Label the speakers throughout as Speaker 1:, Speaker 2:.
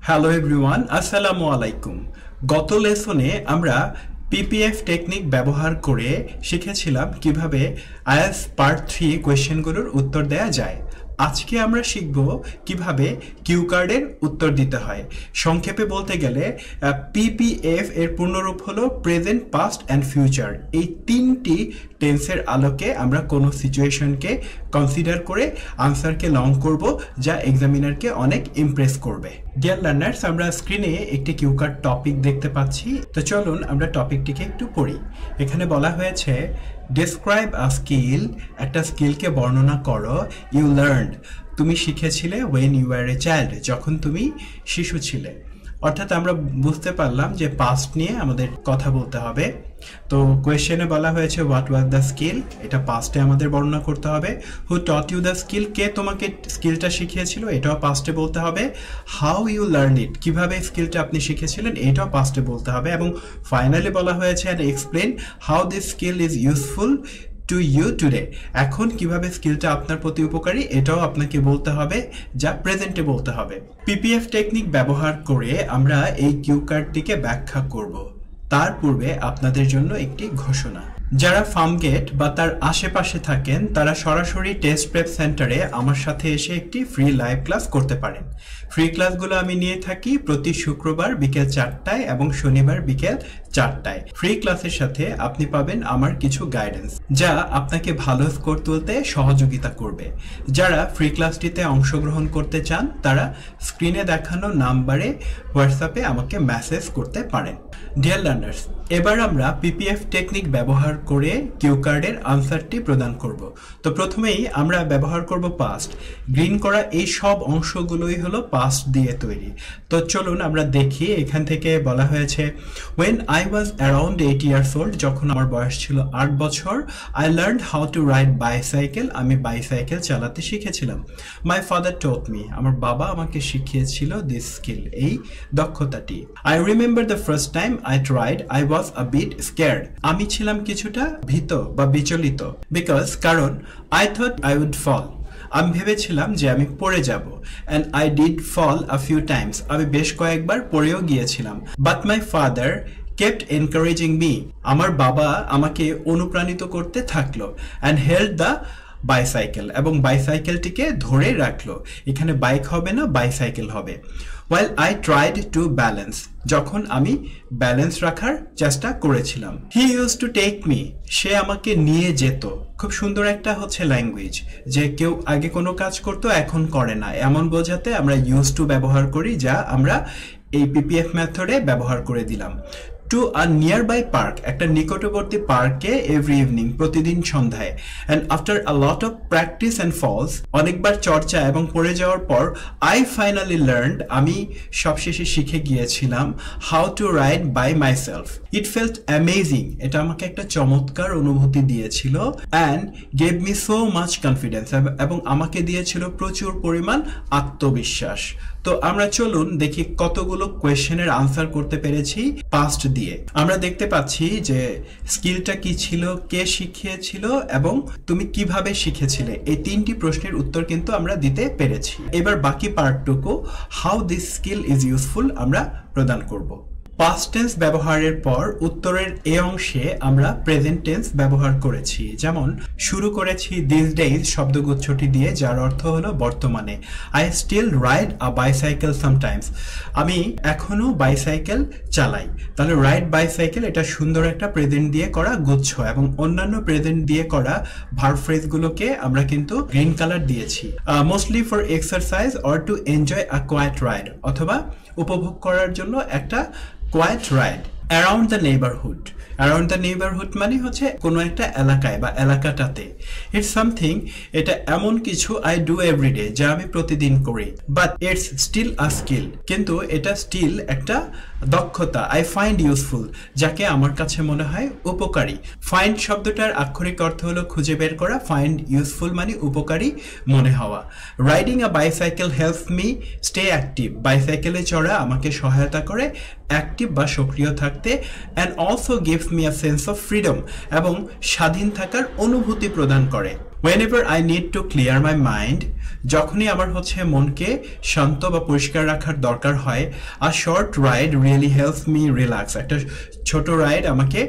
Speaker 1: Hello everyone, আসসালামু আলাইকুম। গত লেসনে আমরা পিপিএফ টেকনিক ব্যবহার করে শিখেছিলাম কিভাবে আইএলটিএস পার্ট 3 কোয়েশ্চেনগুলোর উত্তর দেয়া যায়। আজকে আমরা শিখব কিভাবে কিউ কার্ডের উত্তর দিতে হয়। সংক্ষেপে বলতে গেলে পিপিএফ এর পূর্ণরূপ হলো প্রেজেন্ট, পাস্ট অ্যান্ড ফিউচার। এই তিনটি টেন্সের আলোকে আমরা কোনো সিচুয়েশনকে কনসিডার করে আনসারকে লং করব, যা এক্সামিনারকে অনেক ইমপ্রেস করবে। ডিয়ার লার্নার্স, আমরা স্ক্রিনে একটি কিউ কার্ড টপিক দেখতে পাচ্ছি। তো চলুন আমরা টপিকটিকে একটু পড়ি। এখানে বলা হয়েছে ডেসক্রাইব আ স্কিল, একটা স্কিলকে বর্ণনা করো, ইউ লার্নড, তুমি শিখেছিলে, when you are a child, যখন তুমি শিশু ছিলে। অর্থাৎ আমরা বুঝতে পারলাম যে পাস্ট নিয়ে আমাদের কথা বলতে হবে। তো কোয়েশ্চেনে বলা হয়েছে হোয়াট ওয়াজ দ্য স্কিল, এটা পাস্টে আমাদের বর্ণনা করতে হবে। হু টট ইউ দ্য স্কিল, কে তোমাকে স্কিলটা শিখিয়েছিল, এটাও পাস্টে বলতে হবে। হাউ ইউ লার্ন ইট, কিভাবে স্কিলটা আপনি শিখেছিলেন, এটাও পাস্টে বলতে হবে। এবং ফাইনালি বলা হয়েছে and explain how this skill is useful to you today, এখন কিভাবে স্কিলটা আপনার প্রতি উপকারী, এটাও আপনাকে বলতে হবে, যা প্রেজেন্টে বলতে হবে। পিপিএফ টেকনিক ব্যবহার করে আমরা এই কিউ কার্ডটিকে ব্যাখ্যা করব। তার পূর্বে আপনাদের জন্য একটি ঘোষণা। যারা ফার্মগেট বা তার আশেপাশে থাকেন তারা সরাসরি টেস্ট প্রেপ সেন্টারে আমার সাথে এসে একটি ফ্রি লাইভ ক্লাস করতে পারেন। ফ্রি ক্লাসগুলো আমি নিয়ে থাকি প্রতি শুক্রবার বিকেল 4টায় এবং শনিবার বিকেল 4টায়। ফ্রি ক্লাসের সাথে আপনি পাবেন আমার কিছু গাইডেন্স, যা আপনাকে ভালো স্কোর তুলতে সহযোগিতা করবে। যারা ফ্রি ক্লাসটিতে অংশগ্রহণ করতে চান তারা স্ক্রিনে দেখানো নাম্বারে হোয়াটসঅ্যাপে আমাকে মেসেজ করতে পারেন। ডিয়ার লার্নার্স, এবার আমরা পিপিএফ টেকনিক ব্যবহার করে কিউ কার্ডের আনসারটি প্রদান করব। তো প্রথমেই আমরা ব্যবহার করব পাস্ট। গ্রিন করা এই সব অংশগুলোই হলো পাস্ট দিয়ে তৈরি। তো চলুন আমরা দেখি। এখান থেকে বলা হয়েছে when I was around 8 years old, যখন আমার বয়স ছিল 8 বছর, I learned how to ride bicycle, আমি বাইসাইকেল চালাতে শিখেছিলাম। My father taught me, আমার বাবা আমাকে শিখিয়েছিল this skill, এই দক্ষতাটি। I remember the first time I tried, I was a bit scared, আমি ছিলাম কিছুটা ভীত বা বিচলিত, because কারণ I thought I would fall, আমি ভেবেছিলাম যে আমি পড়ে যাব, and I did fall a few times, আমি বেশ কয়েকবার পড়েও গিয়েছিলাম, but my father kept encouraging me, আমার বাবা আমাকে অনুপ্রাণিত করতে থাকলো, and held the বাইসাইকেল, এবং বাইসাইকেলটিকে ধরে রাখলো। এখানে বাইক হবে না, বাইসাইকেল হবে। while I tried to balance, যখন আমি ব্যালেন্স রাখার চেষ্টা করেছিলাম। he used to take me, সে আমাকে নিয়ে যেত। খুব সুন্দর একটা হচ্ছে ল্যাঙ্গুয়েজ, যে কেউ আগে কোনো কাজ করতো এখন করে না, এমন বোঝাতে আমরা ইউজ টু ব্যবহার করি, যা আমরা এই পিপিএফ মেথডে ব্যবহার করে দিলাম। টু আ নিয়ারবাই পার্ক, একটা নিকটবর্তী পার্কে এভরি ইভিনিং, প্রতিদিন সন্ধ্যায়। And after a lot of practice and falls, অনেকবার চর্চা এবং পড়ে যাওয়ার পর, আই ফাইনালি লার্নড, আমি সবশেষে শিখে গিয়েছিলাম, how to ride by myself. It felt amazing, এটা আমাকে একটা চমৎকার অনুভূতি দিয়েছিল। And gave me so much confidence, এবং আমাকে দিয়েছিল প্রচুর পরিমাণ আত্মবিশ্বাস। তো আমরা চলুন দেখি কতগুলো কোয়েশ্চেনের আনসার করতে পেরেছি পাস্ট দিয়ে। আমরা দেখতে পাচ্ছি যে স্কিলটা কি ছিল, কে শিখিয়েছিল এবং তুমি কিভাবে শিখেছিলে, এই তিনটি প্রশ্নের উত্তর কিন্তু আমরা দিতে পেরেছি। এবার বাকি পার্টটুকু how this skill is useful আমরা প্রদান করব। পাস্ট টেন্স ব্যবহারের পর উত্তরের এ অংশে আমরা প্রেজেন্ট টেন্স ব্যবহার করেছি। যেমন শুরু করেছি দিস ডেইজ শব্দগুচ্ছটি দিয়ে, যার অর্থ হলো বর্তমানে। I still ride a bicycle sometimes, আমি এখনো বাইসাইকেল চালাই। তাহলে রাইড বাইসাইকেল, এটা সুন্দর একটা প্রেজেন্ট দিয়ে করা গুচ্ছ, এবং অন্যান্য প্রেজেন্ট দিয়ে করা ভার্ব ফ্রেজগুলোকে আমরা কিন্তু গ্রিন কালার দিয়েছি। Mostly for exercise or to enjoy a quiet ride, অথবা উপভোগ করার জন্য একটা quiet ride. Around the neighbourhood, around the neighbourhood মানে হচ্ছে কোনো একটা এলাকায় বা এলাকাটাতে। ইটস সামথিং, এটা এমন কিছু আই ডু এভরিডে, যা আমি প্রতিদিন করি। But it's still a skill, কিন্তু এটা স্টিল একটা দক্ষতা। আই ফাইন্ড ইউজফুল, যাকে আমার কাছে মনে হয় উপকারী। ফাইন্ড শব্দটার আক্ষরিক অর্থ হলো খুঁজে বের করা, ফাইন্ড ইউজফুল মানে উপকারী মনে হওয়া। Riding a bicycle helps me stay active, বাইসাইকেলে চড়া আমাকে সহায়তা করে অ্যাক্টিভ বা সক্রিয় থাকতে থাকতে and also gives me a sense of freedom এবং স্বাধীন থাকার অনুভূতি প্রদান করে। whenever I need to clear my mind, যখনই আমার হচ্ছে মনকে শান্ত বা পরিষ্কার রাখার দরকার হয়, a short ride really helps me relax, একটা ছোট রাইড আমাকে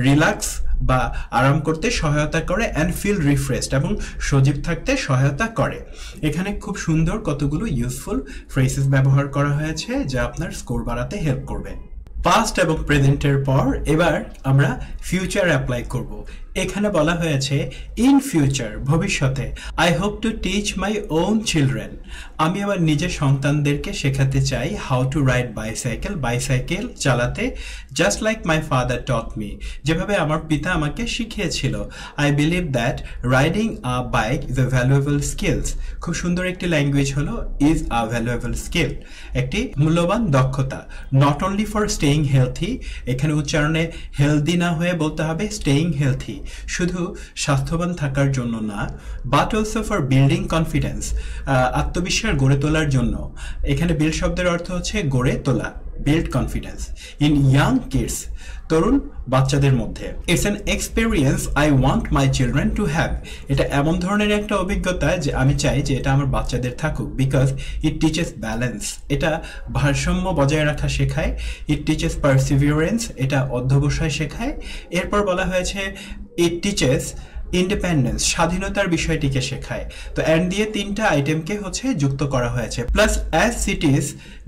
Speaker 1: রিল্যাক্স বা আরাম করতে সহায়তা করে অ্যান্ড ফিল রিফ্রেশড এবং সজীব থাকতে সহায়তা করে। এখানে খুব সুন্দর কতগুলো ইউজফুল ফ্রেজেস ব্যবহার করা হয়েছে যা আপনার স্কোর বাড়াতে হেল্প করবে। পাস্ট এবং প্রেজেন্টের পর এবার আমরা ফিউচার অ্যাপ্লাই করব। এখানে বলা হয়েছে ইন ফিউচার, ভবিষ্যতে, I hope to teach my own children, আমি আমার নিজের সন্তানদেরকে শেখাতে চাই হাউ টু রাইড বাইসাইকেল চালাতে, just like my father taught me, যেভাবে আমার পিতা আমাকে শিখিয়েছিল। I believe that riding a bike is a valuable skills, খুব সুন্দর একটি ল্যাঙ্গুয়েজ হলো ইজ আ ভ্যালুয়েবল স্কিল, একটি মূল্যবান দক্ষতা। Not only for staying healthy, এখানে উচ্চারণে হেলদি না হয়ে বলতে হবে স্টেইং হেলথি, শুধু স্বাস্থ্যবান থাকার জন্য না, but also for building confidence, আত্মবিশ্বাস গড়ে তোলার জন্য। এখানে বিল্ড শব্দের অর্থ হচ্ছে গড়ে তোলা, build confidence in young kids, তরুণ বাচ্চাদের মধ্যে। It's an experience I want my children to have, এটা এমন ধরনের একটা অভিজ্ঞতা যে আমি চাই যে এটা আমার বাচ্চাদের থাকুক। বিকজ ইট টিচেস ব্যালেন্স, এটা ভারসাম্য বজায় রাখা শেখায়। ইট টিচেস পারসিভিয়ারেন্স, এটা অধ্যবসায় শেখায়। এরপর বলা হয়েছে ইট টিচেস ইন্ডিপেন্ডেন্স, স্বাধীনতার বিষয়টিকে শেখায়। তো অ্যান্ড দিয়ে তিনটা আইটেমকে হচ্ছে যুক্ত করা হয়েছে। প্লাস অ্যাজ সিটিজ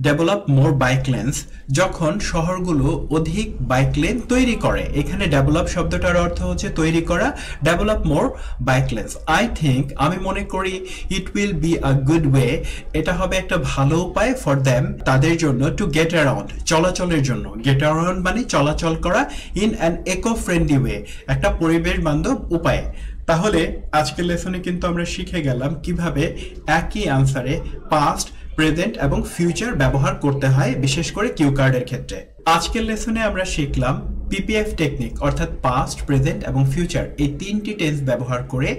Speaker 1: ডেভেলপ মোর বাইক লেন্স, যখন শহরগুলো অধিক বাইক লেন তৈরি করে, এখানে ডেভেলপ শব্দটার অর্থ হচ্ছে তৈরি করা, develop more bike lens. I think, আমি মনে করি, it will be a good way, এটা হবে একটা ভালো উপায় ফর দ্যাম, তাদের জন্য, টু গেট অ্যারাউন্ড, চলাচলের জন্য। গেট অ্যারাউন্ড মানে চলাচল করা, in an eco friendly way, একটা পরিবেশ বান্ধব উপায়ে। তাহলে আজকের লেসনে কিন্তু আমরা শিখে গেলাম কিভাবে একই আনসারে পাস্ট, প্রেজেন্ট এবং ফিউচার ব্যবহার করতে হয়, বিশেষ করে কিউ কার্ডের ক্ষেত্রে। আজকের লেসনে আমরা শিখলাম পিপিএফ টেকনিক, অর্থাৎ পাস্ট, প্রেজেন্ট এবং ফিউচার, এই তিনটি টেন্স ব্যবহার করে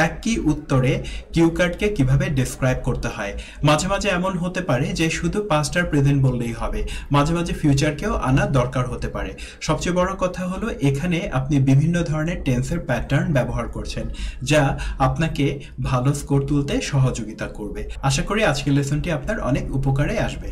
Speaker 1: একই উত্তরে কিউ কার্ডকে কিভাবে ডেসক্রাইব করতে হয়। মাঝে মাঝে এমন হতে পারে যে শুধু পাস্ট আর প্রেজেন্ট বললেই হবে, মাঝে মাঝে ফিউচারকেও আনা দরকার হতে পারে। সবচেয়ে বড় কথা হলো এখানে আপনি বিভিন্ন ধরনের টেন্সের প্যাটার্ন ব্যবহার করছেন, যা আপনাকে ভালো স্কোর তুলতে সহযোগিতা করবে। আশা করি আজকের লেসনটি আপনার অনেক উপকারে আসবে।